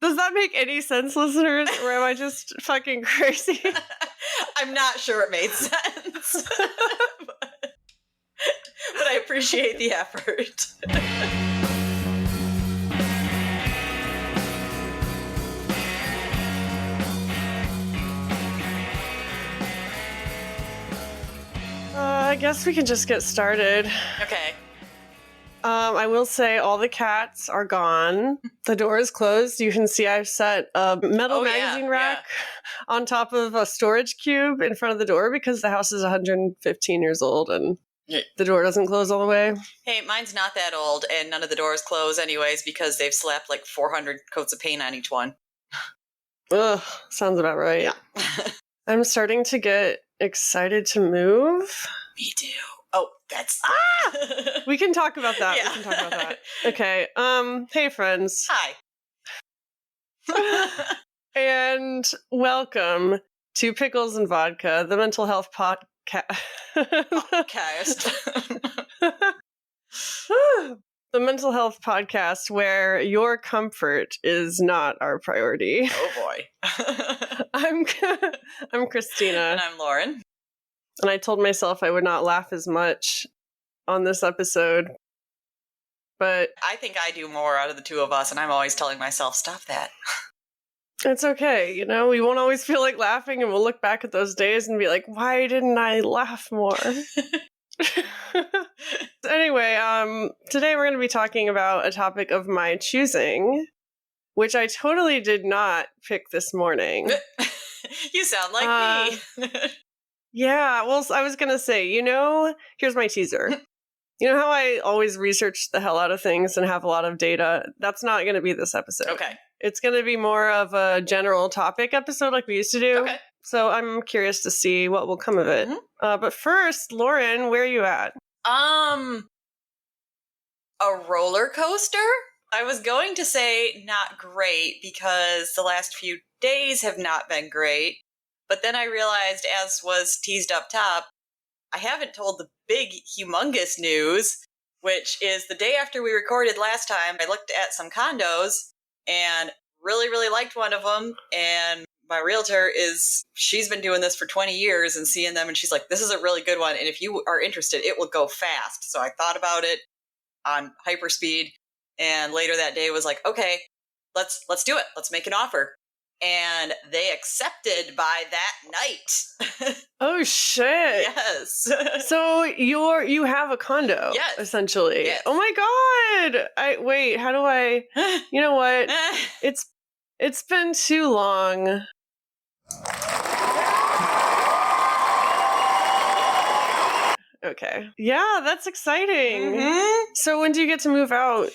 Does that make any sense, listeners? Or am I just fucking crazy? I'm not sure it made sense. But I appreciate the effort. I guess we can just get started. Okay. I will say all the cats are gone. The door is closed. You can see I've set a metal magazine rack on top of a storage cube in front of the door because the house is 115 years old and the door doesn't close all the way. Hey, mine's not that old and none of the doors close anyways because they've slapped like 400 coats of paint on each one. Ugh, sounds about right. Yeah. I'm starting to get excited to move. Me too. Oh, that's... We can talk about that. Yeah. We can talk about that. Okay. Hey, friends. Hi. And welcome to Pickles and Vodka, the mental health podcast. The mental health podcast where your comfort is not our priority. Oh, boy. I'm Christina. And I'm Lauren. And I told myself I would not laugh as much on this episode. But I think I do more out of the two of us, and I'm always telling myself, stop that. It's okay, you know? We won't always feel like laughing, and we'll look back at those days and be like, why didn't I laugh more? Anyway, today we're going to be talking about a topic of my choosing, which I totally did not pick this morning. You sound like me. Yeah, well, I was going to say, here's my teaser. You know how I always research the hell out of things and have a lot of data? That's not going to be this episode. Okay. It's going to be more of a general topic episode like we used to do. Okay. So I'm curious to see what will come of it. Mm-hmm. But first, Lauren, where are you at? A roller coaster? I was going to say not great because the last few days have not been great. But then I realized, as was teased up top, I haven't told the big, humongous news, which is the day after we recorded last time, I looked at some condos and really, really liked one of them. And my realtor she's been doing this for 20 years and seeing them. And she's like, this is a really good one. And if you are interested, it will go fast. So I thought about it on hyperspeed. And later that day was like, okay, let's do it. Let's make an offer. And they accepted by that night. Oh shit! Yes. So you have a condo, yes, essentially. Yes. Oh my god! Wait. How do I? You know what? It's been too long. Okay. Yeah, that's exciting. Mm-hmm. So when do you get to move out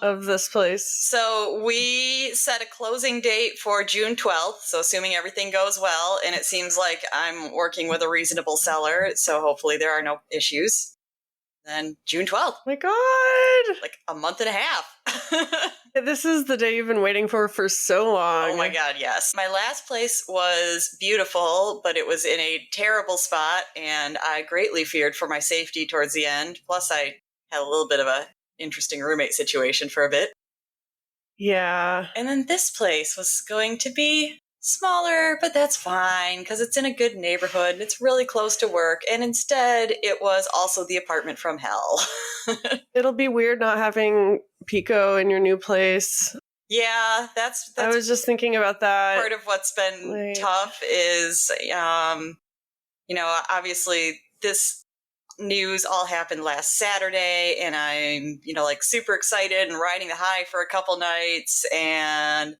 of this place? So we set a closing date for June 12th. So assuming everything goes well, and it seems like I'm working with a reasonable seller, so hopefully there are no issues. Then June 12th. My God! Like a month and a half. This is the day you've been waiting for so long. Oh my God, yes. My last place was beautiful, but it was in a terrible spot, and I greatly feared for my safety towards the end. Plus, I had a little bit of a interesting roommate situation for a bit. Yeah. And then this place was going to be smaller, but that's fine because it's in a good neighborhood and it's really close to work. And instead, it was also the apartment from hell. It'll be weird not having Pico in your new place. Yeah, that's I was just thinking about that. Part of what's been tough is, obviously this news all happened last Saturday, and I'm, super excited and riding the high for a couple nights. And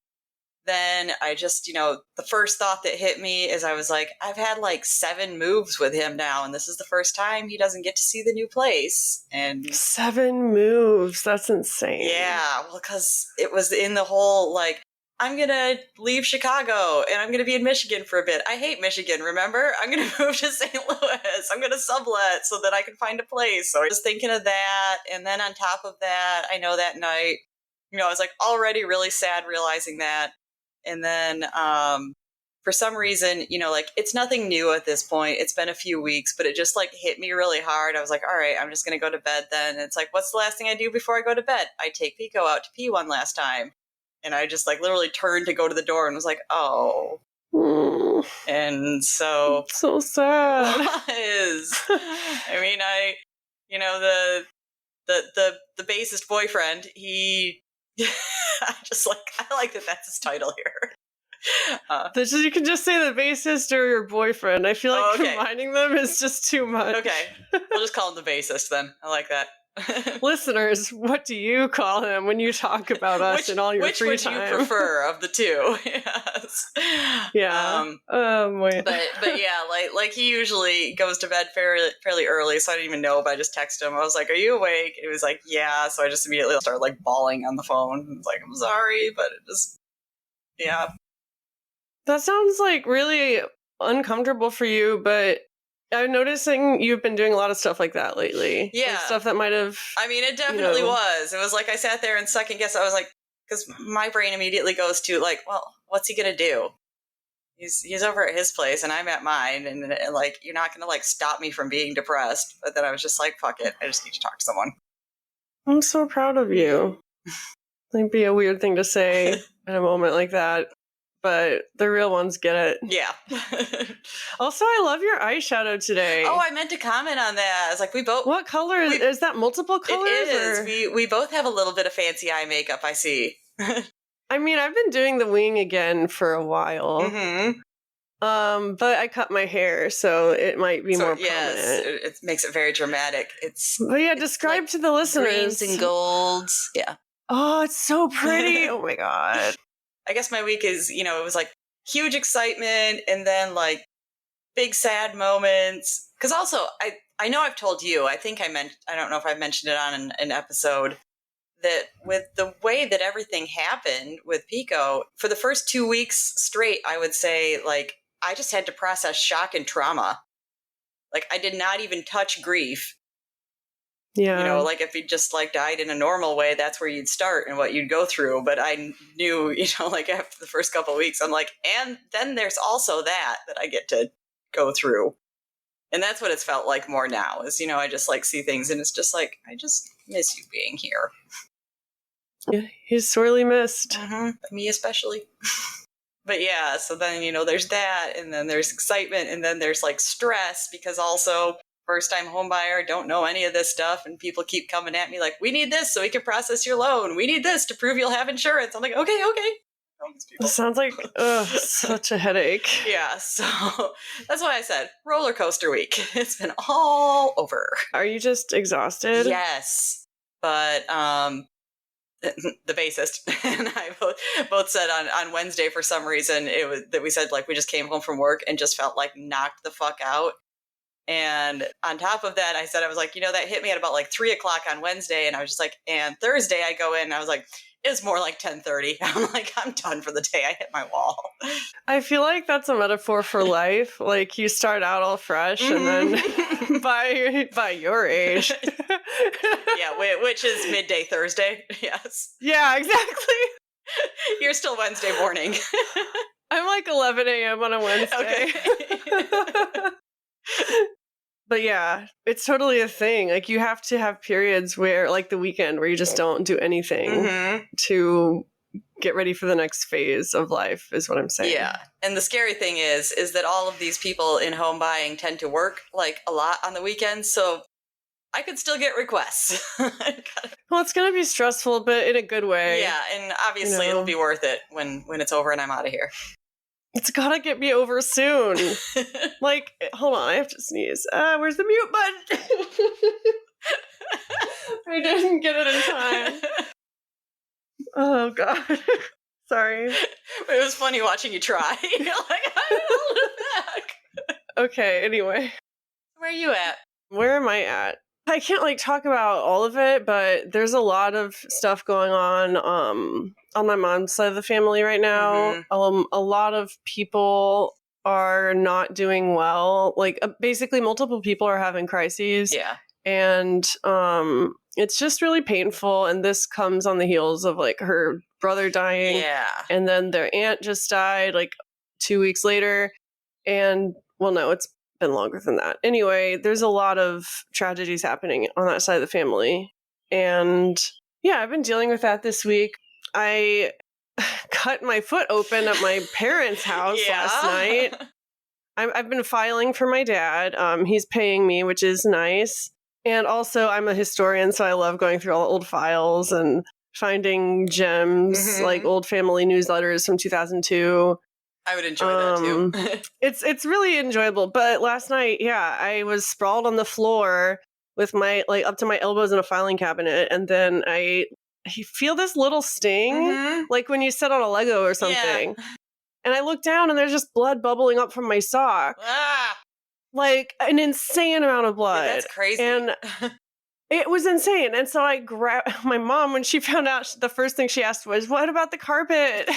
then I just, the first thought that hit me is I was like, I've had like 7 moves with him now, and this is the first time he doesn't get to see the new place. And 7 moves. That's insane. Yeah, well, because it was in the whole, like, I'm going to leave Chicago and I'm going to be in Michigan for a bit. I hate Michigan, remember? I'm going to move to St. Louis. I'm going to sublet so that I can find a place. So I was thinking of that. And then on top of that, I know that night, I was like already really sad realizing that. And then for some reason, it's nothing new at this point. It's been a few weeks, but it just like hit me really hard. I was like, all right, I'm just going to go to bed then. And it's like, what's the last thing I do before I go to bed? I take Pico out to pee one last time. And I just like literally turned to go to the door and was like, oh. And so sad. I mean, the bassist boyfriend, he I like that that's his title here. You can just say the bassist or your boyfriend. I feel like combining them is just too much. Okay, we'll just call him the bassist then. I like that. Listeners, what do you call him when you talk about us in all your free time? Which would you prefer of the two? Yes. Yeah. But yeah, like he usually goes to bed fairly early, so I didn't even know, but I just texted him. I was like, "Are you awake?" And he was like, "Yeah." So I just immediately started like bawling on the phone. I was like, "I'm sorry," but it just, yeah. That sounds like really uncomfortable for you, but I'm noticing you've been doing a lot of stuff like that lately. Yeah. Like stuff that might have... I mean, it definitely was. It was like I sat there and second guess. I was like, because my brain immediately goes to like, well, what's he going to do? He's over at his place and I'm at mine. And like, you're not going to like stop me from being depressed. But then I was just like, fuck it. I just need to talk to someone. I'm so proud of you. It'd be a weird thing to say in a moment like that. But the real ones get it. Yeah. Also, I love your eyeshadow today. Oh, I meant to comment on that. I was like, we both... What color? Is that multiple colors? It is. We both have a little bit of fancy eye makeup, I see. I mean, I've been doing the wing again for a while. Mm-hmm. But I cut my hair, so it might be more prominent. Yes, it makes it very dramatic. But yeah, describe to the listeners. Greens and golds. Yeah. Oh, it's so pretty. Oh my God. I guess my week is, it was like huge excitement and then like big sad moments. Because also, I know I've told you, I don't know if I mentioned it on an episode, that with the way that everything happened with Pico, for the first 2 weeks straight, I would say, like, I just had to process shock and trauma. Like, I did not even touch grief. Yeah. Like if you just like died in a normal way, that's where you'd start and what you'd go through. But I knew, like after the first couple of weeks, I'm like, and then there's also that I get to go through. And that's what it's felt like more now is, I just like see things and it's just like, I just miss you being here. Yeah, he's sorely missed. Mm-hmm. Me especially. But yeah, so then, there's that and then there's excitement and then there's like stress because also first-time home buyer, don't know any of this stuff, and people keep coming at me like, we need this so we can process your loan. We need this to prove you'll have insurance. I'm like, okay. It sounds like such a headache. Yeah, so that's why I said roller coaster week. It's been all over. Are you just exhausted? Yes, but the bassist and I both said on Wednesday for some reason it was that we said like we just came home from work and just felt like knocked the fuck out. And on top of that, I was like, that hit me at about like 3:00 on Wednesday. And I was just like, and Thursday I go in and I was like, it's more like 10:30. I'm like, I'm done for the day. I hit my wall. I feel like that's a metaphor for life. Like you start out all fresh and then by your age. Yeah, which is midday Thursday. Yes. Yeah, exactly. You're still Wednesday morning. I'm like 11 a.m. on a Wednesday. Okay. But yeah, it's totally a thing. Like you have to have periods where, like the weekend, where you just don't do anything to get ready for the next phase of life, is what I'm saying. Yeah. And the scary thing is that all of these people in home buying tend to work like a lot on the weekends. So I could still get requests. Well, it's going to be stressful, but in a good way. Yeah. And obviously it'll be worth it when it's over and I'm out of here. It's gotta get me over soon. Like, hold on, I have to sneeze. Where's the mute button? I didn't get it in time. Oh, God. Sorry. But it was funny watching you try. You're like, I hold it back. Okay, anyway. Where are you at? Where am I at? I can't, like, talk about all of it, but there's a lot of stuff going on my mom's side of the family right now. A lot of people are not doing well. Like, basically, multiple people are having crises. Yeah. And it's just really painful. And this comes on the heels of, like, her brother dying. Yeah. And then their aunt just died, like, 2 weeks later. And, well, no, it's been longer than that. Anyway, there's a lot of tragedies happening on that side of the family. And, yeah, I've been dealing with that this week. I cut my foot open at my parents' house last night. I've been filing for my dad. He's paying me, which is nice. And also, I'm a historian, so I love going through all the old files and finding gems, like old family newsletters from 2002. I would enjoy that too. It's really enjoyable. But last night, I was sprawled on the floor with my up to my elbows in a filing cabinet, and then I feel this little sting, like when you sit on a Lego or something. Yeah. And I look down, and there's just blood bubbling up from my sock. Like an insane amount of blood. Yeah, that's crazy. And it was insane. And so I grabbed my mom when she found out. The first thing she asked was, "What about the carpet?"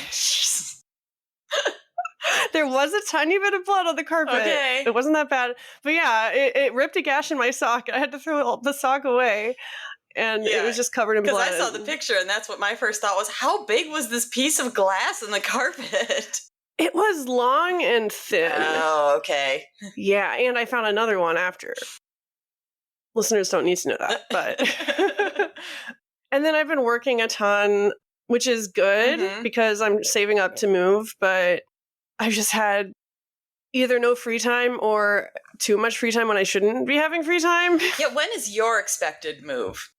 There was a tiny bit of blood on the carpet. Okay. It wasn't that bad. But yeah, it ripped a gash in my sock. I had to throw the sock away. And it was just covered in blood. Because I saw the picture, and that's what my first thought was, how big was this piece of glass in the carpet? It was long and thin. Oh, okay. Yeah, and I found another one after. Listeners don't need to know that, but... And then I've been working a ton, which is good because I'm saving up to move, but I've just had either no free time or too much free time when I shouldn't be having free time. Yeah, when is your expected move?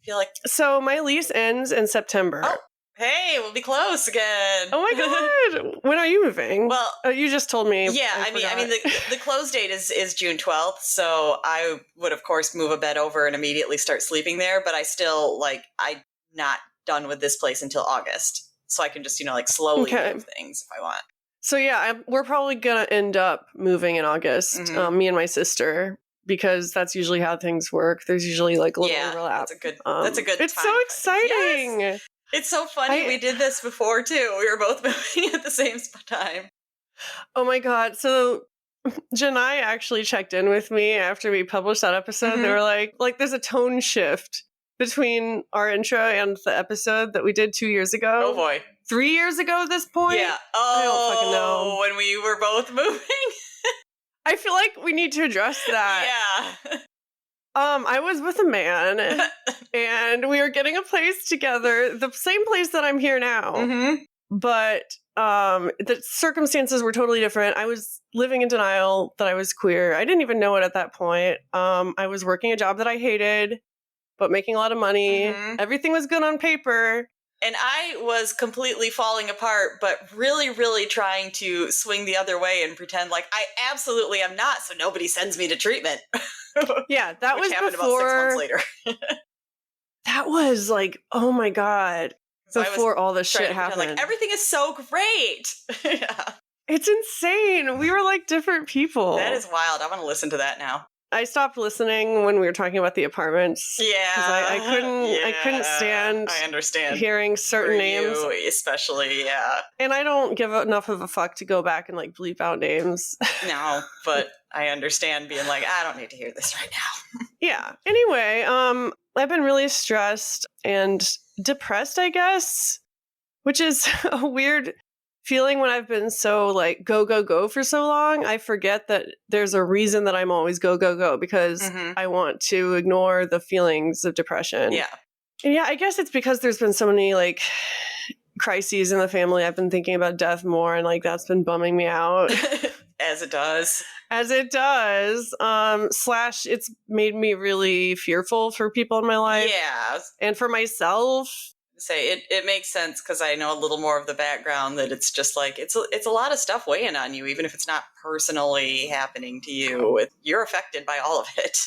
I feel like... So my lease ends in September. Oh, hey, we'll be close again. Oh my God. When are you moving? Well, you just told me. Yeah, I mean, the close date is June 12th, so I would, of course, move a bed over and immediately start sleeping there, but I still, I'm not done with this place until August, so I can just, slowly move things if I want. So yeah, we're probably going to end up moving in August, me and my sister, because that's usually how things work. There's usually a little overlap. That's a good It's time. so exciting. Yes. It's so funny. We did this before too. We were both moving at the same time. Oh my God. So Janai actually checked in with me after we published that episode. They were like there's a tone shift between our intro and the episode that we did 2 years ago. Oh boy. 3 years ago at this point? Yeah. I don't fucking know. When we were both moving. I feel like we need to address that. Yeah. I was with a man and we were getting a place together, the same place that I'm here now. But the circumstances were totally different. I was living in denial that I was queer. I didn't even know it at that point. I was working a job that I hated, but making a lot of money. Everything was good on paper. And I was completely falling apart, but really, really trying to swing the other way and pretend like I absolutely am not, so nobody sends me to treatment. Yeah, that was happened before, about 6 months later. That was oh my God, before all this shit happened. Everything is so great. Yeah. It's insane. We were different people. That is wild. I want to listen to that now. I stopped listening when we were talking about the apartments. Yeah, I couldn't stand. I understand hearing certain names, especially. Yeah, and I don't give enough of a fuck to go back and bleep out names. No, but I understand being I don't need to hear this right now. Yeah. Anyway, I've been really stressed and depressed, I guess, which is a weird feeling when I've been so go for so long. I forget that there's a reason that I'm always go because I want to ignore the feelings of depression. Yeah. And yeah, I guess it's because there's been so many crises in the family. I've been thinking about death more, and that's been bumming me out. As it does. / it's made me really fearful for people in my life. Yeah. And for myself. Say it makes sense because I know a little more of the background that it's just it's a lot of stuff weighing on you, even if it's not personally happening to you. You're affected by all of it.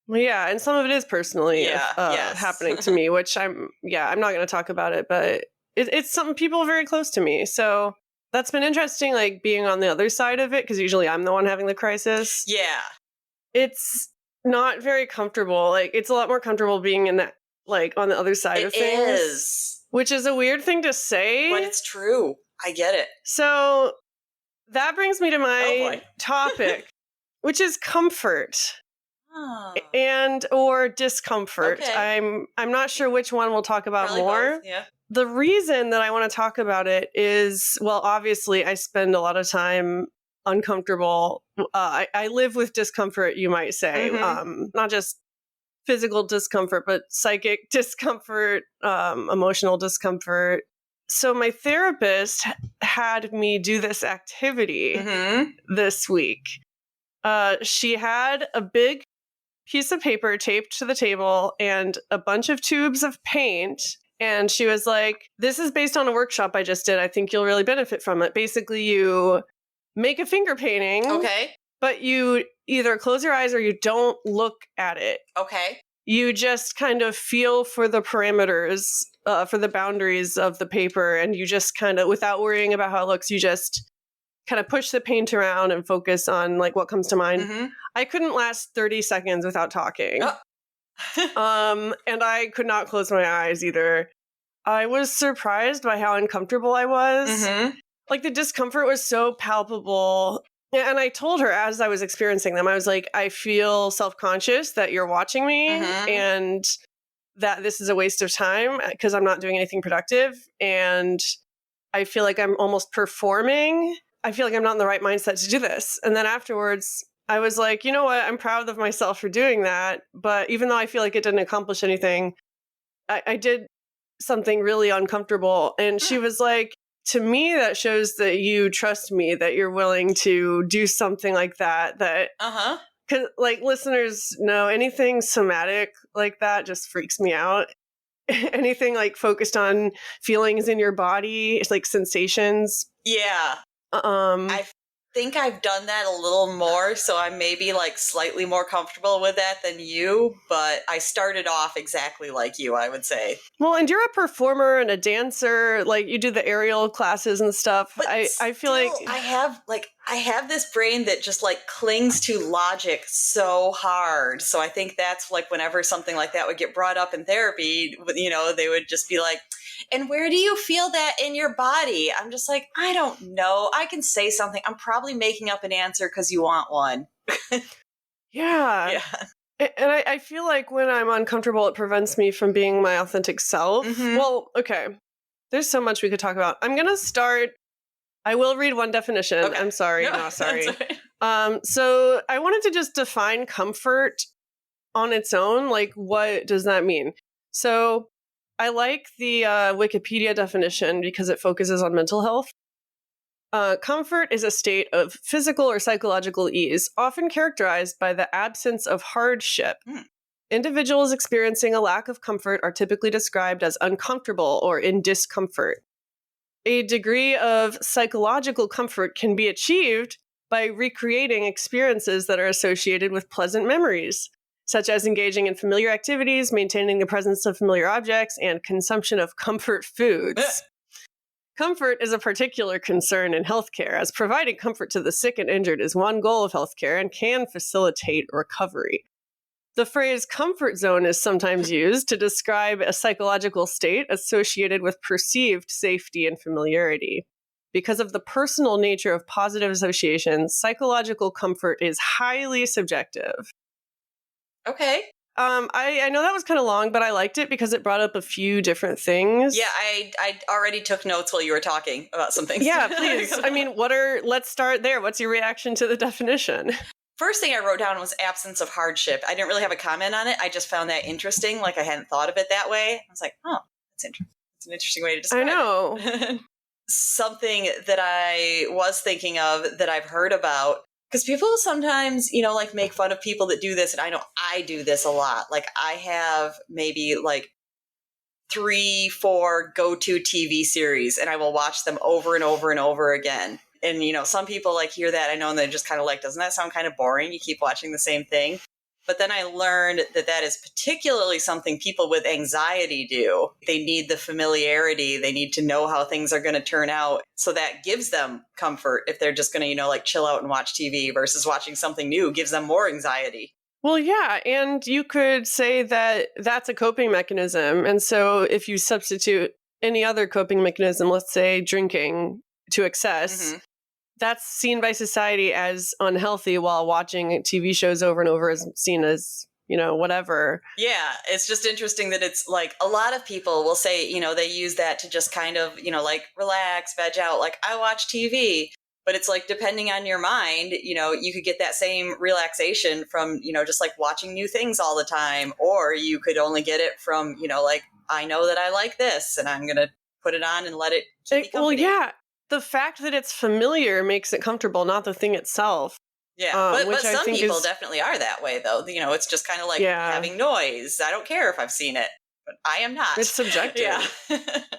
Well, yeah, and some of it is personally happening to me, which I'm not going to talk about it, but it's some people very close to me. So that's been interesting, being on the other side of it, because usually I'm the one having the crisis. Yeah. It's not very comfortable. It's a lot more comfortable being in that on the other side of things. It is. Which is a weird thing to say. But it's true. I get it. So that brings me to my topic, which is comfort. Oh. And or discomfort. Okay. I'm not sure which one we'll talk about Probably more. Both, yeah. The reason that I want to talk about it is, well, obviously I spend a lot of time uncomfortable. I live with discomfort, you might say. Not just physical discomfort, but psychic discomfort, emotional discomfort, So my therapist had me do this activity this week. She had a big piece of paper taped to the table and a bunch of tubes of paint. And she was like, this is based on a workshop I just did. I think you'll really benefit from it. Basically, you make a finger painting. Okay. But you either close your eyes or you don't look at it. Okay. You just kind of feel for the parameters, for the boundaries of the paper. And you just kind of, without worrying about how it looks, you just kind of push the paint around and focus on like what comes to mind. I couldn't last 30 seconds without talking. And I could not close my eyes either. I was surprised by how uncomfortable I was. Like the discomfort was so palpable. And I told her as I was experiencing them, I was like, I feel self-conscious that you're watching me and that this is a waste of time because I'm not doing anything productive. And I feel like I'm almost performing. I feel like I'm not in the right mindset to do this. And then afterwards, I was like, you know what? I'm proud of myself for doing that. But even though I feel like it didn't accomplish anything, I did something really uncomfortable. And she was like, to me, that shows that you trust me, that you're willing to do something like that. Because like listeners know, anything somatic like that just freaks me out. Anything like focused on feelings in your body, it's like sensations. Yeah. I think I've done that a little more, so I'm maybe like slightly more comfortable with that than you, but I started off exactly like you, I would say. Well, and you're a performer and a dancer, like you do the aerial classes and stuff. But I feel like I have this brain that just like clings to logic so hard. So I think that's like whenever something like that would get brought up in therapy, you know, they would just be like, and where do you feel that in your body? I'm just like, I don't know. I can say something. I'm probably making up an answer because you want one. Yeah. And I feel like when I'm uncomfortable, it prevents me from being my authentic self. Well, okay. There's so much we could talk about. I'm going to start. I will read one definition. Okay. I'm sorry. No, sorry. So I wanted to just define comfort on its own. Like, what does that mean? So I like the Wikipedia definition because it focuses on mental health. Comfort is a state of physical or psychological ease, often characterized by the absence of hardship. Individuals experiencing a lack of comfort are typically described as uncomfortable or in discomfort. A degree of psychological comfort can be achieved by recreating experiences that are associated with pleasant memories, such as engaging in familiar activities, maintaining the presence of familiar objects, and consumption of comfort foods. Comfort is a particular concern in healthcare, as providing comfort to the sick and injured is one goal of healthcare and can facilitate recovery. The phrase comfort zone is sometimes used to describe a psychological state associated with perceived safety and familiarity. Because of the personal nature of positive associations, psychological comfort is highly subjective. Okay. I know that was kind of long, but I liked it because it brought up a few different things. Yeah, I already took notes while you were talking about some things. Yeah, please. I mean, let's start there. What's your reaction to the definition? First thing I wrote down was absence of hardship. I didn't really have a comment on it. I just found that interesting. Like I hadn't thought of it that way. I was like, oh, that's interesting. It's an interesting way to describe it. I know. Something that I was thinking of that I've heard about, because people sometimes, you know, like make fun of people that do this. And I know I do this a lot. Like I have maybe like 3-4 go-to TV series and I will watch them over and over and over again. And, you know, some people like hear that, I know, and they're just kind of like, doesn't that sound kind of boring? You keep watching the same thing. But then I learned that that is particularly something people with anxiety do. They need the familiarity. They need to know how things are going to turn out. So that gives them comfort if they're just going to, you know, like chill out and watch TV versus watching something new gives them more anxiety. Well, yeah. And you could say that that's a coping mechanism. And so if you substitute any other coping mechanism, let's say drinking to excess, that's seen by society as unhealthy, while watching TV shows over and over is seen as, you know, whatever. Yeah, it's just interesting that it's like a lot of people will say, you know, they use that to just kind of, you know, like relax, veg out, like I watch TV. But it's like, depending on your mind, you know, you could get that same relaxation from, you know, just like watching new things all the time. Or you could only get it from, you know, like, I know that I like this and I'm going to put it on and let it keep me company. Well, yeah. The fact that it's familiar makes it comfortable, not the thing itself. Yeah, but some people definitely are that way, though. It's just kind of like having noise. I don't care if I've seen it, but I am not. It's subjective. Yeah.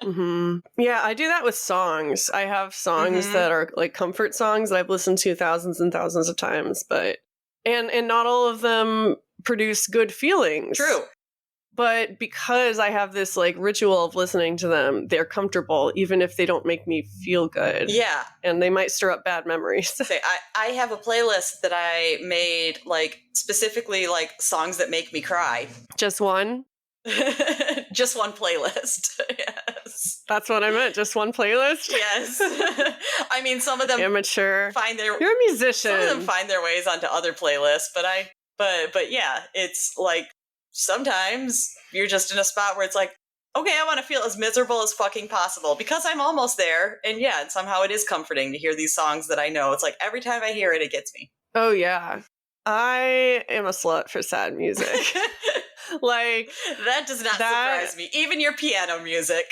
Mm-hmm. Yeah, I do that with songs. I have songs that are like comfort songs that I've listened to thousands and thousands of times, but and not all of them produce good feelings. True. But because I have this like ritual of listening to them, they're comfortable, even if they don't make me feel good. Yeah. And they might stir up bad memories. I have a playlist that I made, like, specifically, like, songs that make me cry. Just one? Just one playlist. Yes. That's what I meant. Just one playlist? Yes. I mean, some of them amateur. You're a musician. Some of them find their ways onto other playlists, but yeah, it's like, sometimes you're just in a spot where it's like, okay, I want to feel as miserable as fucking possible because I'm almost there. And yeah, and somehow it is comforting to hear these songs that I know. It's like every time I hear it, it gets me. Oh, yeah. I am a slut for sad music. Like, that does not surprise me. Even your piano music.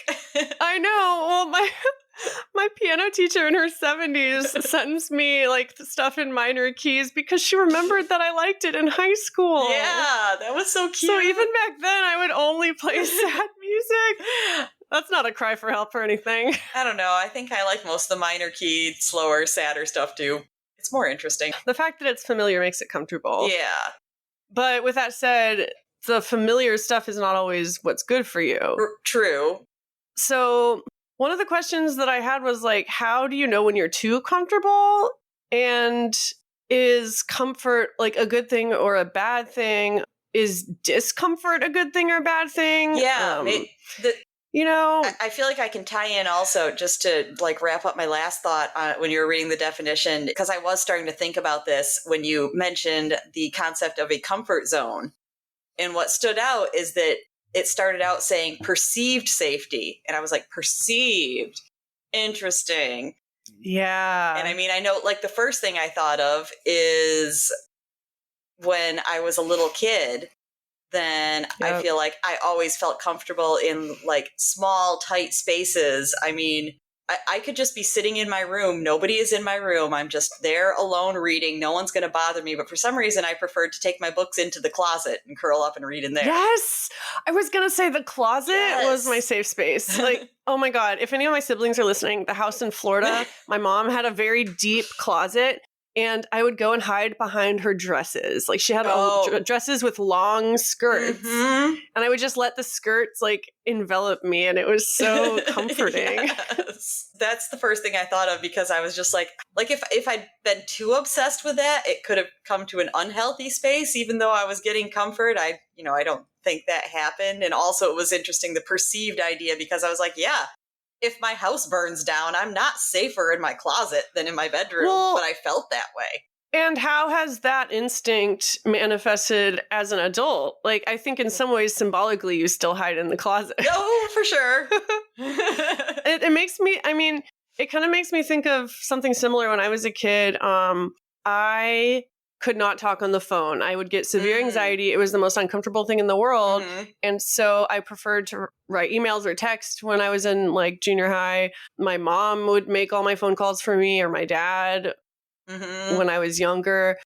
I know. Well, my piano teacher in her 70s sentenced me like stuff in minor keys because she remembered that I liked it in high school. Yeah, that was so cute. So even back then, I would only play sad music. That's not a cry for help or anything. I don't know. I think I like most of the minor key, slower, sadder stuff too. It's more interesting. The fact that it's familiar makes it comfortable. Yeah. But with that said, the familiar stuff is not always what's good for you. True. So one of the questions that I had was like, how do you know when you're too comfortable? And is comfort like a good thing or a bad thing? Is discomfort a good thing or a bad thing? Yeah. I feel like I can tie in also just to like wrap up my last thought when you were reading the definition, because I was starting to think about this when you mentioned the concept of a comfort zone. And what stood out is that it started out saying perceived safety. And I was like, perceived. Interesting. Yeah. And I mean, I know like the first thing I thought of is when I was a little kid, then I feel like I always felt comfortable in like small, tight spaces. I mean, I could just be sitting in my room. Nobody is in my room. I'm just there alone reading. No one's going to bother me. But for some reason, I preferred to take my books into the closet and curl up and read in there. Yes. I was going to say the closet was my safe space. Like, oh my God. If any of my siblings are listening, the house in Florida, my mom had a very deep closet. And I would go and hide behind her dresses. Like she had dresses with long skirts. And I would just let the skirts like envelop me. And it was so comforting. Yes. That's the first thing I thought of because I was just like if I'd been too obsessed with that, it could have come to an unhealthy space, even though I was getting comfort. I don't think that happened. And also it was interesting, the perceived idea, because I was like, yeah, if my house burns down, I'm not safer in my closet than in my bedroom, but I felt that way. And how has that instinct manifested as an adult? Like, I think in some ways, symbolically, you still hide in the closet. Oh, for sure. It makes me, I mean, it kind of makes me think of something similar when I was a kid. I could not talk on the phone. I would get severe anxiety. It was the most uncomfortable thing in the world. And so I preferred to write emails or text when I was in like junior high. My mom would make all my phone calls for me, or my dad when I was younger.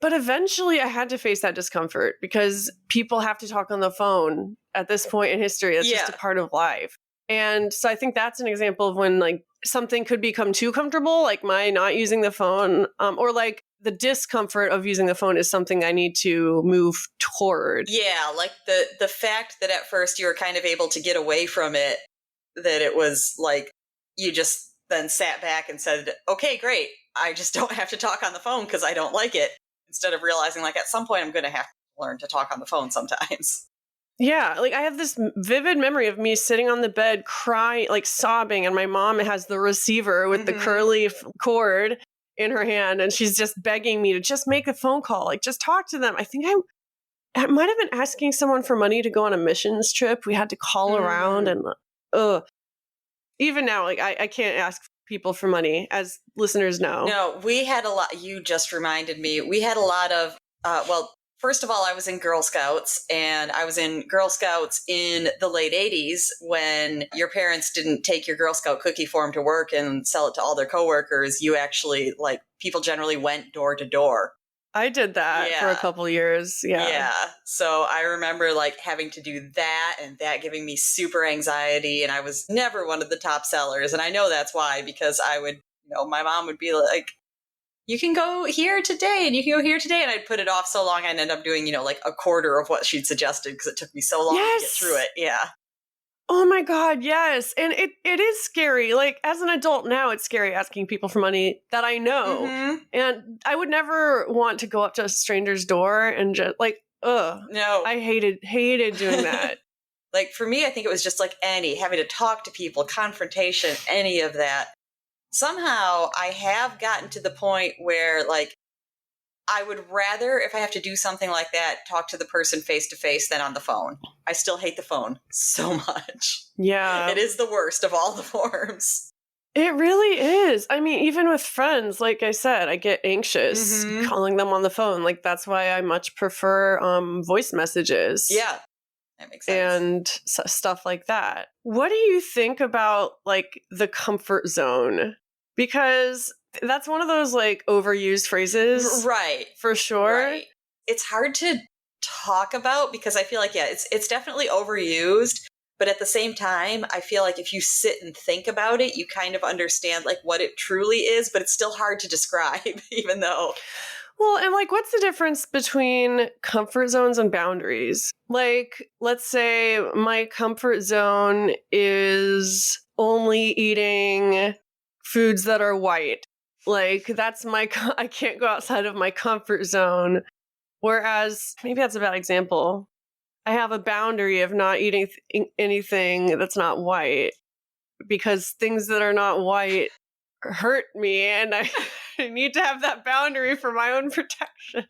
But eventually I had to face that discomfort because people have to talk on the phone at this point in history. It's just a part of life. And so I think that's an example of when like something could become too comfortable, like my not using the phone, or like the discomfort of using the phone is something I need to move toward. Yeah, like the fact that at first you were kind of able to get away from it, that it was like you just then sat back and said, okay, great, I just don't have to talk on the phone because I don't like it, instead of realizing like at some point I'm going to have to learn to talk on the phone sometimes. Yeah, like I have this vivid memory of me sitting on the bed crying, like sobbing, and my mom has the receiver with the curly cord in her hand, and she's just begging me to just make a phone call, like just talk to them. I think I might have been asking someone for money to go on a missions trip. We had to call around, and even now, like I can't ask people for money, as listeners know. No, we had a lot. You just reminded me. We had a lot of First of all, I was in Girl Scouts, and I was in Girl Scouts in the late 80s when your parents didn't take your Girl Scout cookie form to work and sell it to all their coworkers. You actually, like, people generally went door to door. I did that for a couple years. Yeah. So I remember like having to do that, and that giving me super anxiety, and I was never one of the top sellers. And I know that's why, because I would, my mom would be like, you can go here today and you can go here today. And I'd put it off so long, I'd end up doing, like a quarter of what she'd suggested because it took me so long to get through it. Yeah. Oh my God, yes. And it is scary. Like, as an adult now, it's scary asking people for money that I know. Mm-hmm. And I would never want to go up to a stranger's door and just like, ugh. No. I hated doing that. Like, for me, I think it was just like having to talk to people, confrontation, any of that. Somehow I have gotten to the point where, like, I would rather, if I have to do something like that, talk to the person face to face than on the phone. I still hate the phone so much. Yeah. It is the worst of all the forms. It really is. I mean, even with friends, like I said, I get anxious calling them on the phone. Like, that's why I much prefer voice messages. Yeah. That makes sense. And stuff like that. What do you think about, like, the comfort zone? Because that's one of those, like, overused phrases. Right. For sure. Right. It's hard to talk about because I feel like, it's definitely overused. But at the same time, I feel like if you sit and think about it, you kind of understand, like, what it truly is. But it's still hard to describe, even though... Well, and like, what's the difference between comfort zones and boundaries? Like, let's say my comfort zone is only eating foods that are white. Like, that's I can't go outside of my comfort zone. Whereas, maybe that's a bad example. I have a boundary of not eating anything that's not white because things that are not white hurt me, and I need to have that boundary for my own protection.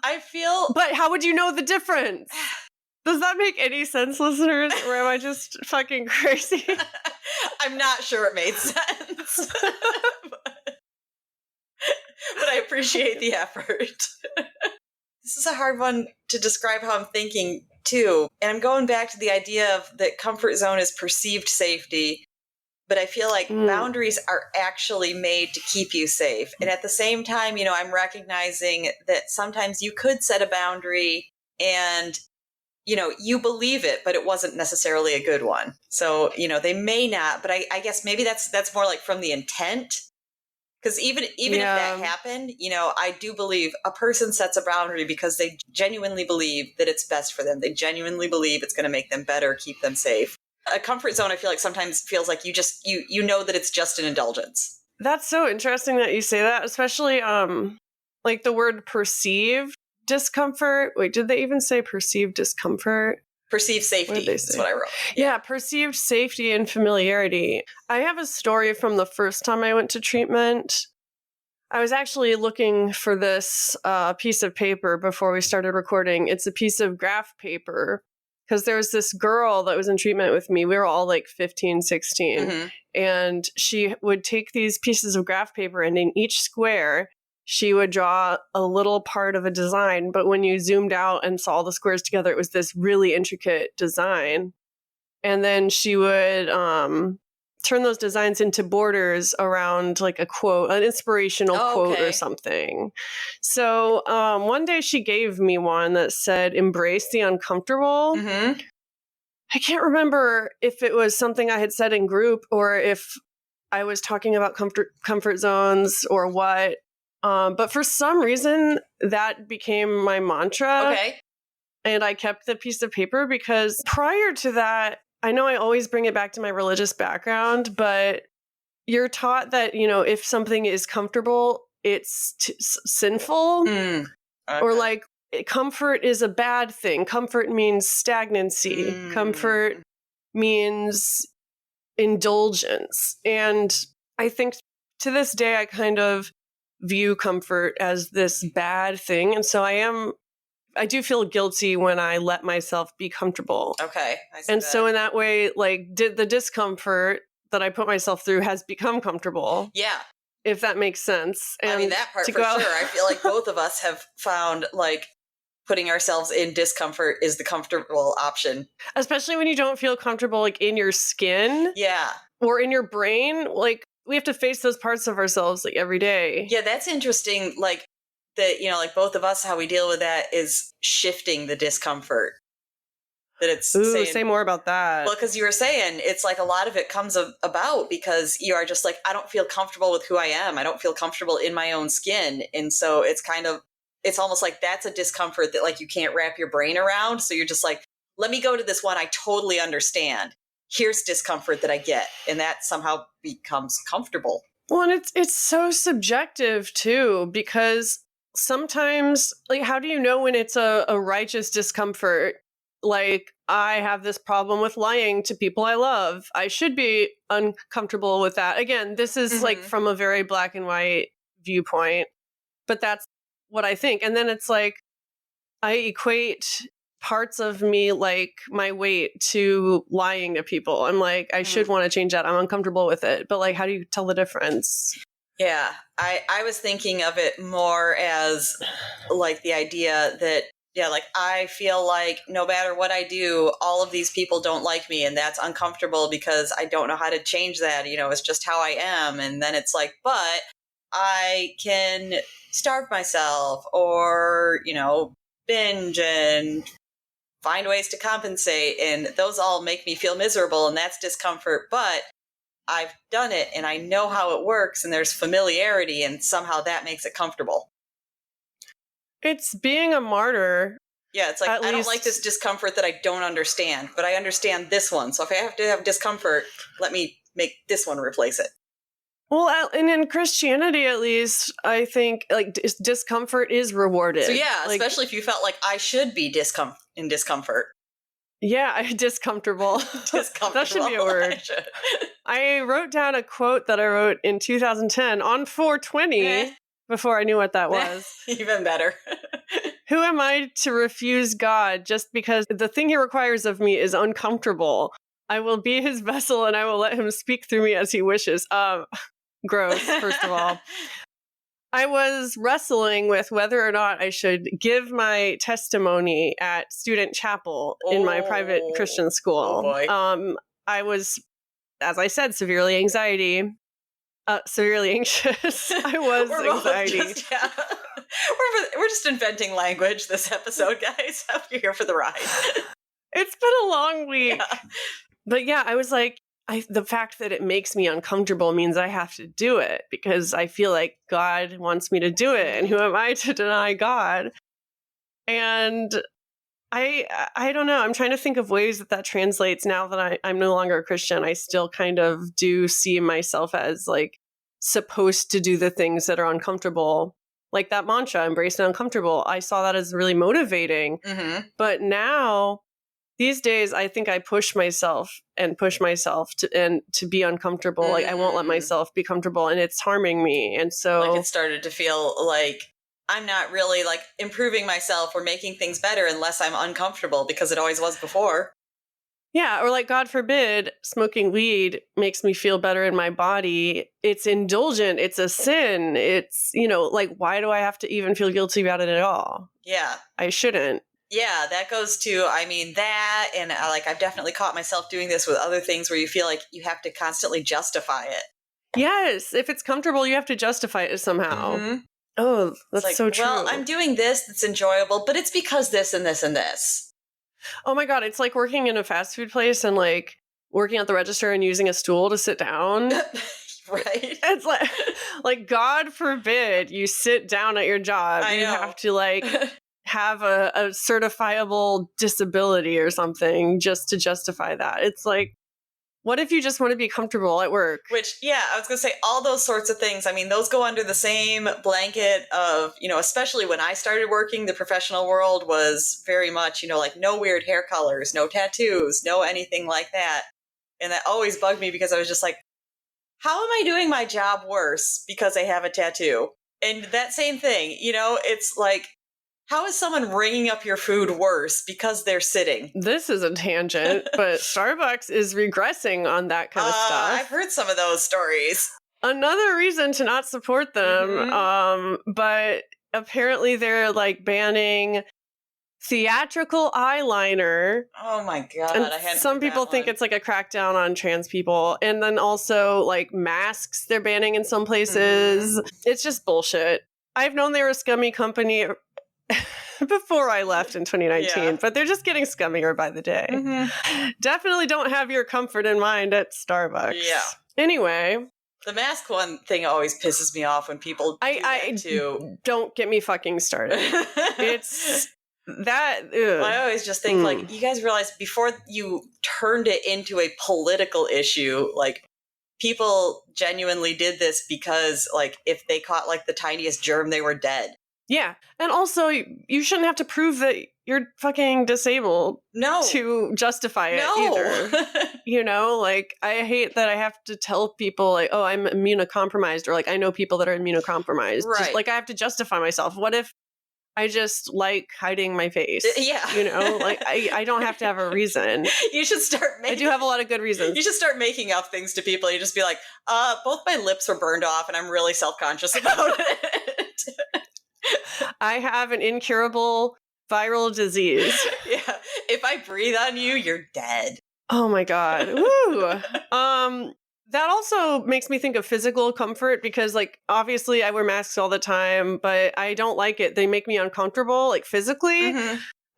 I feel... But how would you know the difference? Does that make any sense, listeners? Or am I just fucking crazy? I'm not sure it made sense. But I appreciate the effort. This is a hard one to describe how I'm thinking, too. And I'm going back to the idea of that comfort zone is perceived safety. But I feel like boundaries are actually made to keep you safe. And at the same time, I'm recognizing that sometimes you could set a boundary and, you believe it, but it wasn't necessarily a good one. So, they may not, but I guess maybe that's more like from the intent. Because even if that happened, I do believe a person sets a boundary because they genuinely believe that it's best for them. They genuinely believe it's going to make them better, keep them safe. A comfort zone, I feel like sometimes feels like you know that it's just an indulgence. That's so interesting that you say that, especially like the word perceived discomfort. Wait, did they even say perceived discomfort? Perceived safety is what I wrote. Yeah, perceived safety and familiarity. I have a story from the first time I went to treatment. I was actually looking for this piece of paper before we started recording. It's a piece of graph paper. Because there was this girl that was in treatment with me. We were all like 15, 16. And she would take these pieces of graph paper, and in each square, she would draw a little part of a design. But when you zoomed out and saw all the squares together, it was this really intricate design. And then she would turn those designs into borders around like a quote, an inspirational quote or something. So one day she gave me one that said, "Embrace the uncomfortable." I can't remember if it was something I had said in group or if I was talking about comfort zones or what. But for some reason, that became my mantra. Okay. And I kept the piece of paper because prior to that, I know I always bring it back to my religious background, but you're taught that, if something is comfortable, it's sinful. Or like comfort is a bad thing. Comfort means stagnancy. Comfort means indulgence. And I think to this day, I kind of view comfort as this bad thing. And so I do feel guilty when I let myself be comfortable. Okay. So in that way, like, the discomfort that I put myself through has become comfortable. Yeah. if that makes sense. And I mean, that part for sure. I feel like both of us have found like putting ourselves in discomfort is the comfortable option. Especially when you don't feel comfortable like in your skin. Yeah. Or in your brain. Like we have to face those parts of ourselves like every day. Yeah, that's interesting. Like that, you know, like both of us, how we deal with that is shifting the discomfort. That it's say more about that. Well, because you were saying it's like a lot of it comes about because you are just like, I don't feel comfortable with who I am. I don't feel comfortable in my own skin. And so it's almost like that's a discomfort that like you can't wrap your brain around. So you're just like, let me go to this one I totally understand. Here's discomfort that I get. And that somehow becomes comfortable. Well, and it's so subjective too, because sometimes, like, how do you know when it's a righteous discomfort? Like, I have this problem with lying to people I love. I should be uncomfortable with that. Again, this is like from a very black and white viewpoint, but that's what I think. And then it's like, I equate parts of me, like my weight, to lying to people. I'm like, I should want to change that. I'm uncomfortable with it. But like, how do you tell the difference? Yeah, I was thinking of it more as like the idea that, yeah, like I feel like no matter what I do, all of these people don't like me, and that's uncomfortable because I don't know how to change that. You know, it's just how I am. And then it's like, but I can starve myself or, you know, binge and find ways to compensate. And those all make me feel miserable, and that's discomfort. But I've done it and I know how it works, and there's familiarity, and somehow that makes it comfortable. It's being a martyr. Yeah, it's like, I don't like this discomfort that I don't understand, but I understand this one. So if I have to have discomfort, let me make this one replace it. Well, and in Christianity, at least, I think like discomfort is rewarded. So yeah, like, especially if you felt like I should be in discomfort. Yeah, discomfortable. That should be a word. I wrote down a quote that I wrote in 2010 on 420 before I knew what that was. Even better. Who am I to refuse God just because the thing he requires of me is uncomfortable? I will be his vessel and I will let him speak through me as he wishes. Gross, first of all. I was wrestling with whether or not I should give my testimony at student chapel in my private Christian school. Oh boy. I was, as I said, severely anxious. I was anxiety. We're just inventing language this episode, guys. Hope you're here for the ride. It's been a long week. Yeah. But yeah, I was like, the fact that it makes me uncomfortable means I have to do it because I feel like God wants me to do it. And who am I to deny God? And I don't know. I'm trying to think of ways that translates now that I'm no longer a Christian. I still kind of do see myself as like supposed to do the things that are uncomfortable. Like that mantra, embrace the uncomfortable. I saw that as really motivating. But now, these days, I think I push myself to be uncomfortable. Like I won't let myself be comfortable, and it's harming me. And so, like it started to feel like I'm not really like improving myself or making things better unless I'm uncomfortable, because it always was before. Yeah, or like, God forbid, smoking weed makes me feel better in my body. It's indulgent. It's a sin. It's, you know, like, why do I have to even feel guilty about it at all? Yeah. I shouldn't. Yeah, that goes to, I mean, that, and like I've definitely caught myself doing this with other things where you feel like you have to constantly justify it. Yes, if it's comfortable, you have to justify it somehow. Oh, that's like, so true. Well, I'm doing this that's enjoyable, but it's because this and this and this. Oh my God, it's like working in a fast food place and like working at the register and using a stool to sit down. Right? It's like God forbid you sit down at your job. I know. You have to like have a certifiable disability or something just to justify that. It's like, what if you just want to be comfortable at work? Which, yeah, I was going to say all those sorts of things. I mean, those go under the same blanket of, you know, especially when I started working, the professional world was very much, you know, like no weird hair colors, no tattoos, no anything like that. And that always bugged me because I was just like, how am I doing my job worse because I have a tattoo? And that same thing, you know, it's like, how is someone ringing up your food worse because they're sitting? This is a tangent, but Starbucks is regressing on that kind of stuff. I've heard some of those stories. Another reason to not support them. But apparently they're like banning theatrical eyeliner. Oh my God. And I hadn't some heard people that think one. it's like a crackdown on trans people. And then also like masks they're banning in some places. It's just bullshit. I've known they were a scummy company before I left in 2019, but they're just getting scummier by the day. Definitely don't have your comfort in mind at Starbucks. Yeah. Anyway. The mask one thing always pisses me off when people do that too. Don't get me fucking started. It's that. Well, I always just think like, you guys realize before you turned it into a political issue, like people genuinely did this because like if they caught like the tiniest germ, they were dead. Yeah. And also you shouldn't have to prove that you're fucking disabled to justify it either. You know, like I hate that I have to tell people like, oh, I'm immunocompromised, or like I know people that are immunocompromised. Right. Just, like I have to justify myself. What if I just like hiding my face? Yeah. You know, like I don't have to have a reason. You should start making... I do have a lot of good reasons. You should start making up things to people. You just be like, both my lips were burned off and I'm really self-conscious about it. I have an incurable viral disease. Yeah. If I breathe on you, you're dead. Oh my God. Woo. That also makes me think of physical comfort because, like, obviously I wear masks all the time, but I don't like it. They make me uncomfortable, like, physically.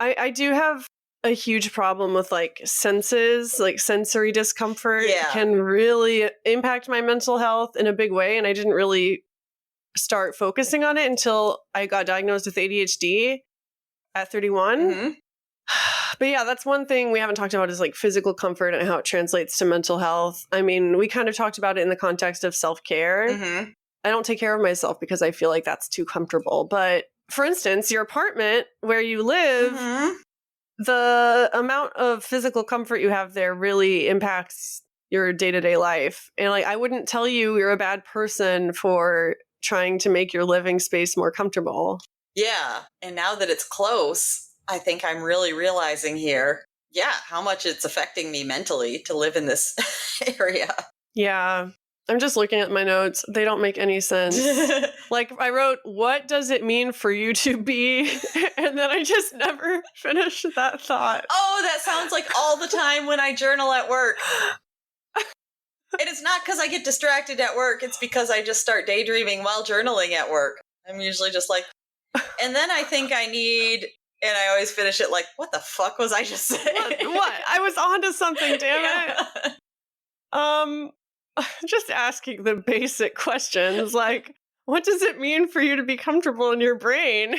I do have a huge problem with, like, senses, like, sensory discomfort can really impact my mental health in a big way, and I didn't really start focusing on it until I got diagnosed with ADHD at 31. But yeah, that's one thing we haven't talked about is like physical comfort and how it translates to mental health. I mean, we kind of talked about it in the context of self-care. I don't take care of myself because I feel like that's too comfortable. But for instance, your apartment where you live, the amount of physical comfort you have there really impacts your day-to-day life. And like, I wouldn't tell you you're a bad person for trying to make your living space more comfortable. Yeah. And now that it's close, I think I'm really realizing here, how much it's affecting me mentally to live in this area. Yeah. I'm just looking at my notes. They don't make any sense. Like I wrote, what does it mean for you to be? And then I just never finished that thought. Oh, that sounds like all the time when I journal at work. And it's not because I get distracted at work. It's because I just start daydreaming while journaling at work. I'm usually just like, and then I think I need, and I always finish it like, what the fuck was I just saying? What? I was onto something, damn it. Just asking the basic questions like, what does it mean for you to be comfortable in your brain?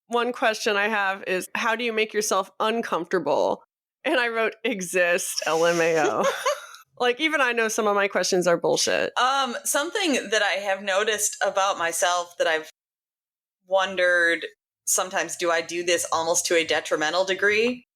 One question I have is, how do you make yourself uncomfortable? And I wrote, exist, LMAO. Like, even I know some of my questions are bullshit. Something that I have noticed about myself that I've wondered sometimes, do I do this almost to a detrimental degree,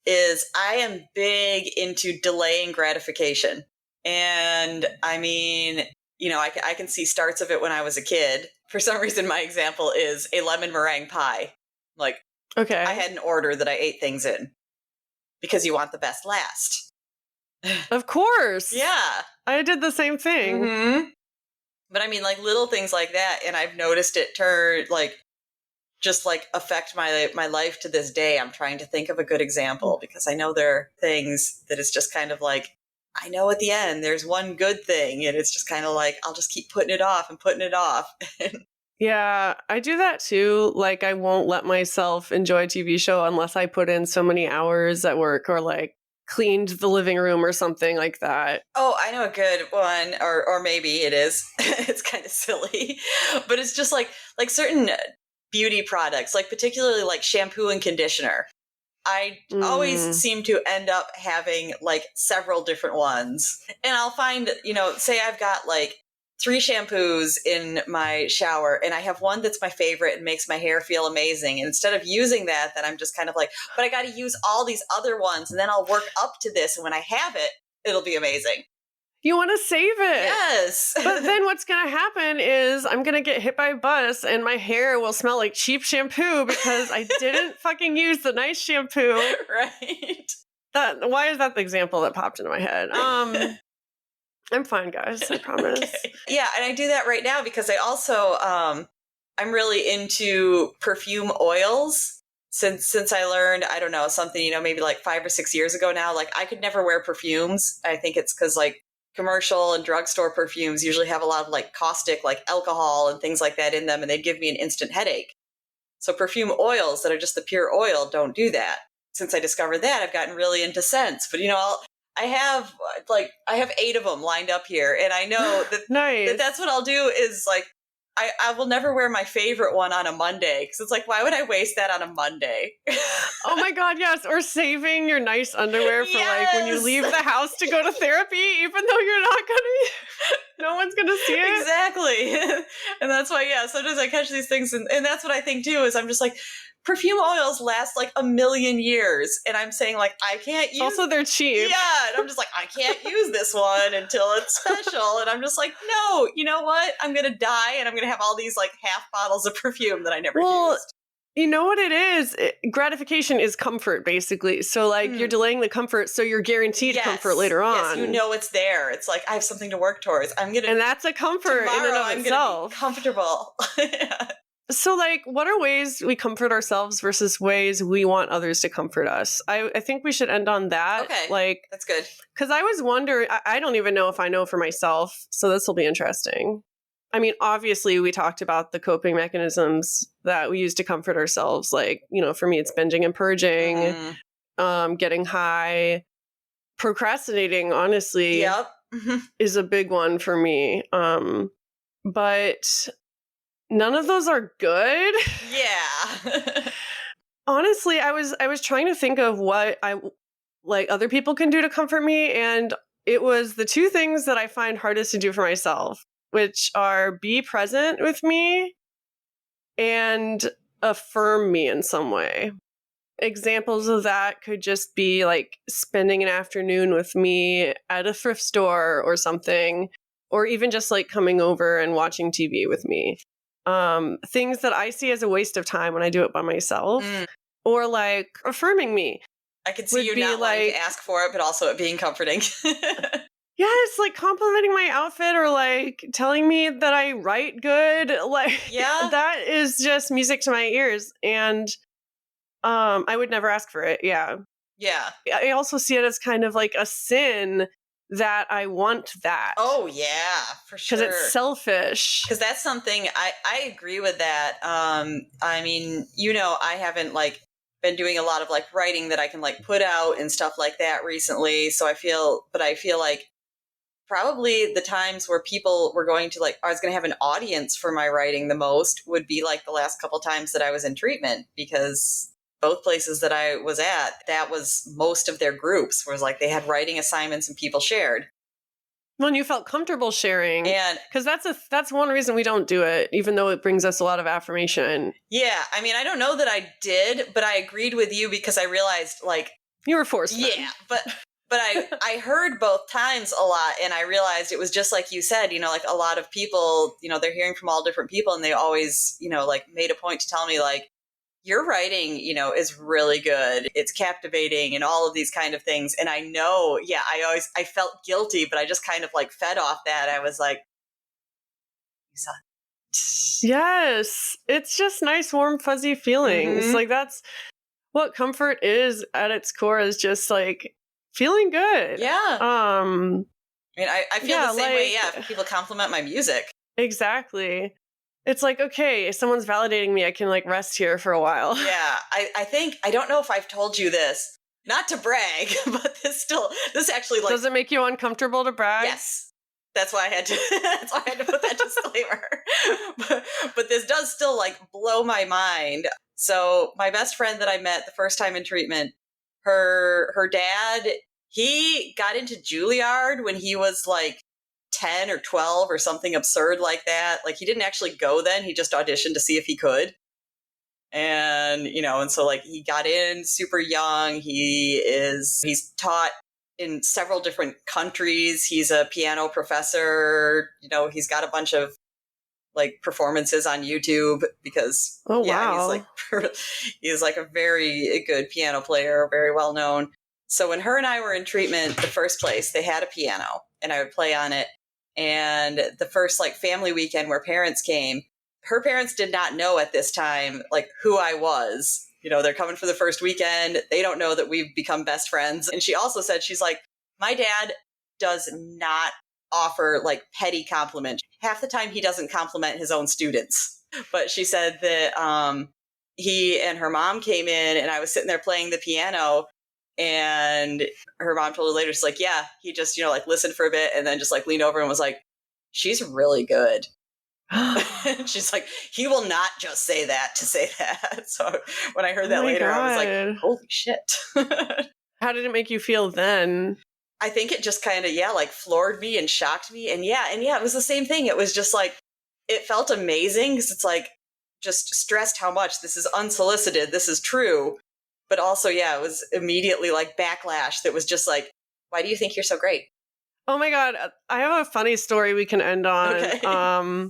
is I am big into delaying gratification. And I mean, you know, I can see starts of it when I was a kid. For some reason, my example is a lemon meringue pie. Like, okay, I had an order that I ate things in because you want the best last. Of course. Yeah. I did the same thing. But I mean, like little things like that. And I've noticed it turn like, just like affect my life to this day. I'm trying to think of a good example because I know there are things that it's just kind of like, I know at the end there's one good thing and it's just kind of like, I'll just keep putting it off and putting it off. Yeah, I do that too. Like I won't let myself enjoy a TV show unless I put in so many hours at work or like cleaned the living room or something like that. Oh, I know a good one, or maybe it is. It's kind of silly, but it's just like certain beauty products, like particularly like shampoo and conditioner. I always seem to end up having like several different ones. And I'll find, you know, say I've got like 3 shampoos in my shower and I have one that's my favorite and makes my hair feel amazing. And instead of using that, then I'm just kind of like, but I got to use all these other ones and then I'll work up to this. And when I have it, it'll be amazing. You want to save it. Yes. But then what's going to happen is I'm going to get hit by a bus and my hair will smell like cheap shampoo because I didn't fucking use the nice shampoo. Right. Why is that the example that popped into my head? I'm fine, guys. I promise. Okay. Yeah, and I do that right now because I also I'm really into perfume oils. Since I learned, I don't know, something, maybe like 5 or 6 years ago now, like I could never wear perfumes. I think it's because like commercial and drugstore perfumes usually have a lot of like caustic, like alcohol and things like that in them, and they give me an instant headache. So perfume oils that are just the pure oil don't do that. Since I discovered that, I've gotten really into scents. But I have 8 of them lined up here, and I know that Nice. that's what I'll do is like I will never wear my favorite one on a Monday because it's like, why would I waste that on a Monday? Oh my God, yes. Or saving your nice underwear for like when you leave the house to go to therapy, even though you're not gonna, no one's gonna see it. Exactly. And that's why, sometimes I catch these things and that's what I think too, is I'm just like, perfume oils last like a million years. And I'm saying like, I can't use. Also, they're cheap. Yeah. And I'm just like, I can't use this one until it's special. And I'm just like, no, you know what? I'm going to die and I'm going to have all these like half bottles of perfume that I never used. You know what it is? Gratification is comfort, basically. So like you're delaying the comfort, so you're guaranteed comfort later on. Yes, you know it's there. It's like, I have something to work towards. And that's a comfort in and of I'm itself. Be comfortable. So, like, what are ways we comfort ourselves versus ways we want others to comfort us? I think we should end on that. Okay, like, that's good. Because I was wondering, I don't even know if I know for myself, so this will be interesting. I mean, obviously, we talked about the coping mechanisms that we use to comfort ourselves. Like, for me, it's binging and purging, getting high, procrastinating, honestly, is a big one for me. But none of those are good. Yeah. Honestly, I was trying to think of what other people can do to comfort me, and it was the two things that I find hardest to do for myself, which are be present with me and affirm me in some way. Examples of that could just be like spending an afternoon with me at a thrift store or something, or even just like coming over and watching TV with me. Things that I see as a waste of time when I do it by myself, or like affirming me. I could see you not wanting to ask for it, but also it being comforting. Yes, like complimenting my outfit or like telling me that I write good. Like, that is just music to my ears. And I would never ask for it. Yeah. Yeah. I also see it as kind of like a sin that I want that. Oh, yeah, for sure. Because it's selfish. Because that's something, I agree with that. I mean, I haven't like been doing a lot of like writing that I can like put out and stuff like that recently. So I feel like probably the times where people were going to like, I was going to have an audience for my writing the most would be like the last couple times that I was in treatment, because both places that I was at, that was most of their groups was like they had writing assignments and people shared. Well, you felt comfortable sharing, and because that's one reason we don't do it, even though it brings us a lot of affirmation. Yeah, I mean, I don't know that I did, but I agreed with you because I realized like you were forced. Yeah, but I heard both times a lot, and I realized it was just like you said, like a lot of people, they're hearing from all different people, and they always, like made a point to tell me like, your writing, is really good. It's captivating and all of these kind of things. And I know, I felt guilty, but I just kind of like fed off that. I was like, you saw it. Yes. It's just nice, warm, fuzzy feelings. Mm-hmm. Like that's what comfort is at its core, is just like feeling good. Yeah. I mean, I feel the same way. Yeah. If people compliment my music. Exactly. It's like, okay, someone's validating me. I can like rest here for a while. Yeah. I think, I don't know if I've told you this, not to brag, but this actually like. Does it make you uncomfortable to brag? Yes. That's why I had to put that disclaimer. But this does still like blow my mind. So my best friend that I met the first time in treatment, her dad, he got into Juilliard when he was like 10 or 12 or something absurd like that. Like he didn't actually go then. He just auditioned to see if he could. And, and so like he got in super young. He's taught in several different countries. He's a piano professor. He's got a bunch of like performances on YouTube because wow. He's like a very good piano player, very well known. So when her and I were in treatment, the first place, they had a piano and I would play on it. And the first like family weekend where parents came, her parents did not know at this time, like who I was. You know, they're coming for the first weekend. They don't know that we've become best friends. And she also said, she's like, my dad does not offer like petty compliments. Half the time he doesn't compliment his own students. But she said that he and her mom came in and I was sitting there playing the piano. And her mom told her later, she's like, yeah, he just, you know, like listened for a bit and then just like leaned over and was like, she's really good. She's like, he will not just say that to say that. So when I heard that later, I was like, holy shit. How did it make you feel then? I think it just kind of, like floored me and shocked me. And it was the same thing. It was just like, it felt amazing because it's like just stressed how much this is unsolicited. This is true. But also, it was immediately like backlash that was just like, why do you think you're so great? Oh my God. I have a funny story we can end on. Okay.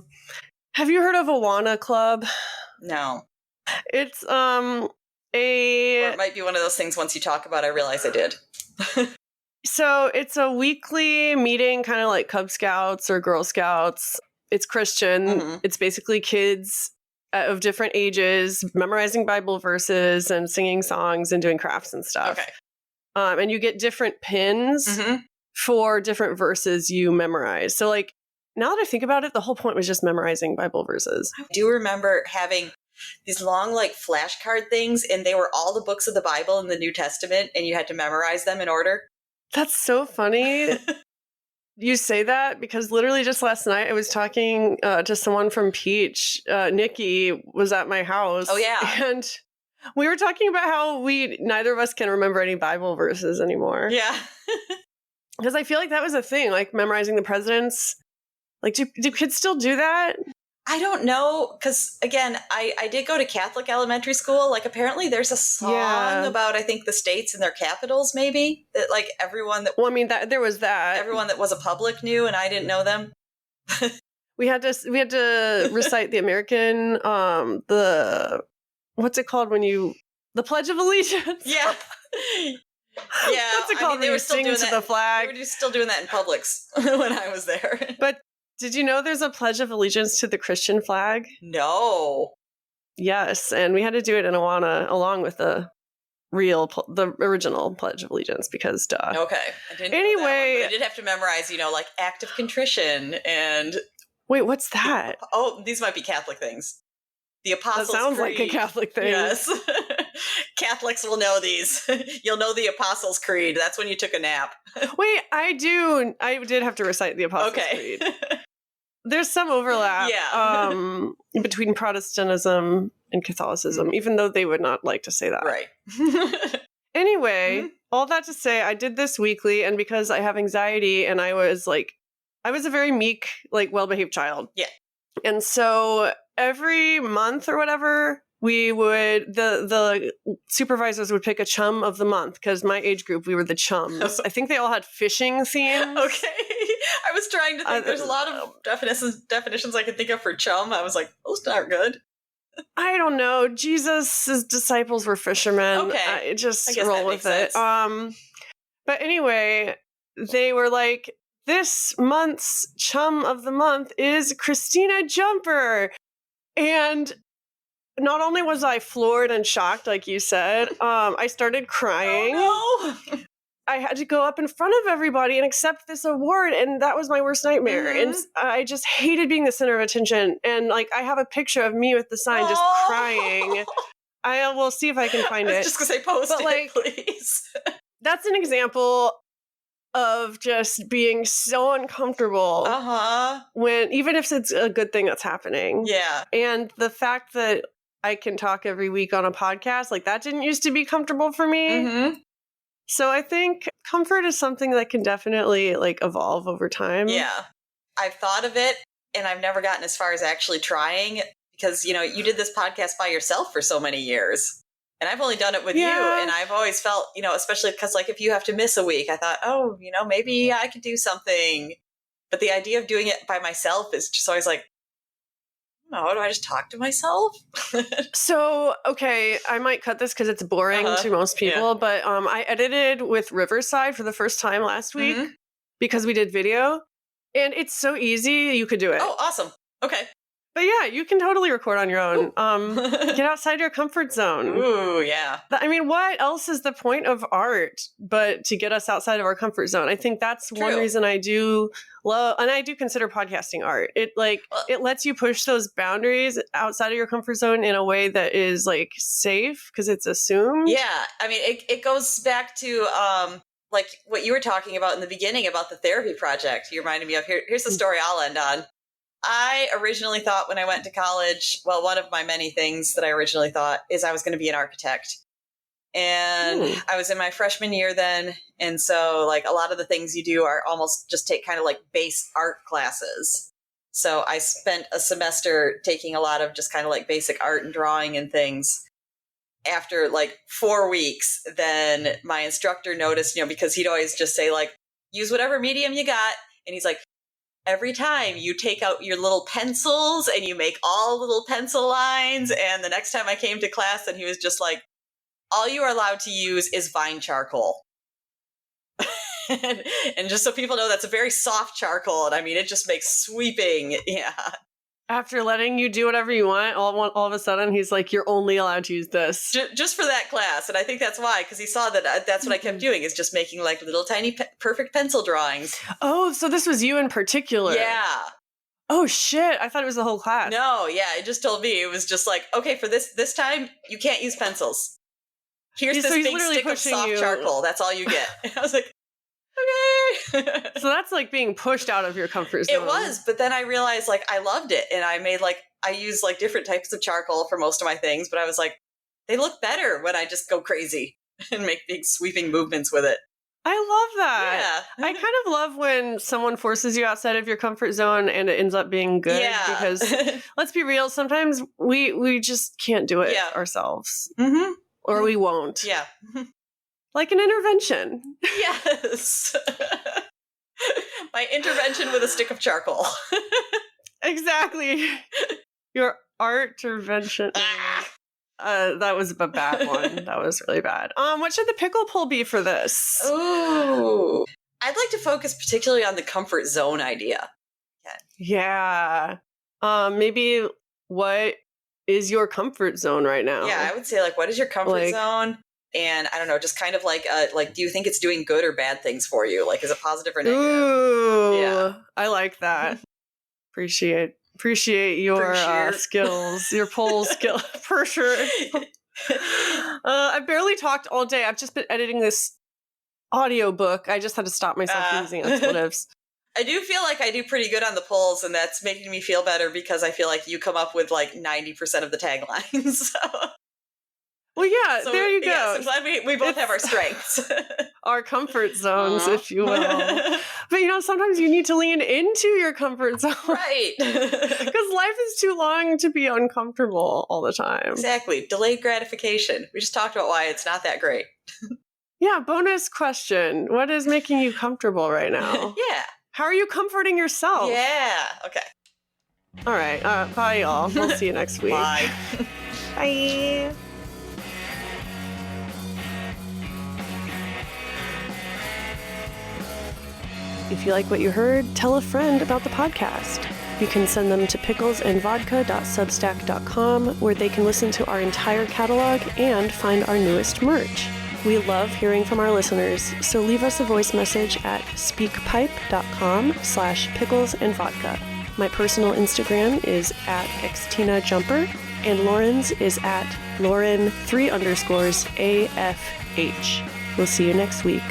Have you heard of Awana Club? No. It's Or it might be one of those things once you talk about it, I realize I did. So it's a weekly meeting, kind of like Cub Scouts or Girl Scouts. It's Christian. Mm-hmm. It's basically kids of different ages memorizing Bible verses and singing songs and doing crafts and stuff. Okay. And you get different pins for different verses you memorize. So like, now that I think about it, the whole point was just memorizing Bible verses. I do remember having these long like flashcard things, and they were all the books of the Bible in the New Testament, and you had to memorize them in order. That's so funny. You say that because literally just last night I was talking to someone from Peach. Nikki was at my house. Oh, yeah. And we were talking about how neither of us can remember any Bible verses anymore. Yeah. Because I feel like that was a thing, like memorizing the presidents. Like, do kids still do that? I don't know, because again, I did go to Catholic elementary school. Like, apparently there's a song about, I think, the states and their capitals, maybe, that like everyone that... Well, I mean, there was that. Everyone that was a public knew, and I didn't know them. we had to recite the American, what's it called when you... The Pledge of Allegiance. Yeah. Yeah. What's it called when you sing to the flag? We were just still doing that in Publix when I was there. But did you know there's a Pledge of Allegiance to the Christian flag? No. Yes, and we had to do it in Awana along with the original Pledge of Allegiance because duh. Okay. I didn't know that one, but I did have to memorize, like Act of Contrition and... Wait, what's that? Oh, these might be Catholic things. The Apostles' Creed. That sounds like a Catholic thing. Yes. Catholics will know these. You'll know the Apostles' Creed. That's when you took a nap. Wait, I did have to recite the Apostles' Creed. There's some overlap between Protestantism and Catholicism, even though they would not like to say that. Right. Anyway, all that to say, I did this weekly, and because I have anxiety and I was a very meek, like well-behaved child. Yeah. And so every month or whatever, we would, the supervisors would pick a chum of the month, because my age group, we were the chums. I think they all had fishing themes. Okay. I was trying to think. There's a lot of definitions I could think of for chum. I was like, those aren't good. I don't know. Jesus' disciples were fishermen. Okay. I guess roll with it. But anyway, they were like, this month's chum of the month is Christina Jumper. And not only was I floored and shocked, like you said, I started crying. Oh, no. I had to go up in front of everybody and accept this award, and that was my worst nightmare. And I just hated being the center of attention. And like, I have a picture of me with the sign just crying. I will see if I can find it. I was just gonna say post it, please. That's an example of just being so uncomfortable when, even if it's a good thing that's happening. Yeah. And the fact that I can talk every week on a podcast, like that didn't used to be comfortable for me. Mm-hmm. So I think comfort is something that can definitely like evolve over time. Yeah. I've thought of it, and I've never gotten as far as actually trying, because, you did this podcast by yourself for so many years. And I've only done it with you, and I've always felt, especially because like if you have to miss a week, I thought, maybe I could do something. But the idea of doing it by myself is just always like, No, do I just talk to myself? So, okay, I might cut this because it's boring to most people, but I edited with Riverside for the first time last week because we did video, and it's so easy, you could do it. Oh, awesome. Okay. But yeah, you can totally record on your own. Get outside your comfort zone. Ooh, yeah. I mean, what else is the point of art but to get us outside of our comfort zone? I think that's one reason I do love, and I do consider podcasting art. It it lets you push those boundaries outside of your comfort zone in a way that is like safe because it's assumed. Yeah, I mean, it goes back to like what you were talking about in the beginning about the therapy project. You reminded me of. Here's the story I'll end on. I originally thought when I went to college, well, one of my many things that I originally thought is I was going to be an architect. And I was in my freshman year then. And so like a lot of the things you do are almost just take kind of like base art classes. So I spent a semester taking a lot of just kind of like basic art and drawing and things. After like 4 weeks, then my instructor noticed, because he'd always just say like, use whatever medium you got. And he's like, every time you take out your little pencils and you make all little pencil lines. And the next time I came to class, and he was just like, all you are allowed to use is vine charcoal. and just so people know, that's a very soft charcoal. And I mean, it just makes sweeping. Yeah. After letting you do whatever you want, all of a sudden, he's like, you're only allowed to use this. Just for that class. And I think that's why, because he saw that that's what I kept doing, is just making like little tiny perfect pencil drawings. Oh, so this was you in particular. Yeah. Oh, shit. I thought it was the whole class. No, yeah. It just told me. It was just like, okay, for this time, you can't use pencils. Here's this big stick of soft charcoal. That's all you get. And I was like, okay. So that's like being pushed out of your comfort zone. It was, but then I realized like I loved it, and I use like different types of charcoal for most of my things, but I was like, they look better when I just go crazy and make big sweeping movements with it. I love that. Yeah. I kind of love when someone forces you outside of your comfort zone and it ends up being good. Yeah. Because let's be real, sometimes we just can't do it ourselves. Mm-hmm. Or we won't. Yeah. Like an intervention. Yes. My intervention with a stick of charcoal. Exactly. Your art intervention. That was a bad one. That was really bad. What should the pickle pull be for this? Ooh. I'd like to focus particularly on the comfort zone idea. Yeah. Maybe what is your comfort zone right now? Yeah, I would say like, what is your comfort zone? And I don't know, just kind of like, do you think it's doing good or bad things for you? Like, is it positive or negative? Ooh, yeah. I like that. Appreciate your skills, your poll skill, for sure. I barely talked all day. I've just been editing this audiobook. I just had to stop myself using expletives. I do feel like I do pretty good on the polls, and that's making me feel better because I feel like you come up with like 90% of the taglines. So. Well, yeah, so, there you go. Yes, I'm glad we both have our strengths. Our comfort zones, if you will. But, sometimes you need to lean into your comfort zone. Right. Because life is too long to be uncomfortable all the time. Exactly. Delayed gratification. We just talked about why it's not that great. Yeah, bonus question. What is making you comfortable right now? Yeah. How are you comforting yourself? Yeah. Okay. All right. Bye, y'all. We'll see you next week. Bye. Bye. If you like what you heard, tell a friend about the podcast. You can send them to picklesandvodka.substack.com, where they can listen to our entire catalog and find our newest merch. We love hearing from our listeners, so leave us a voice message at speakpipe.com/picklesandvodka. My personal Instagram is @xtinajumper, and Lauren's is @Lauren3_AFH. We'll see you next week.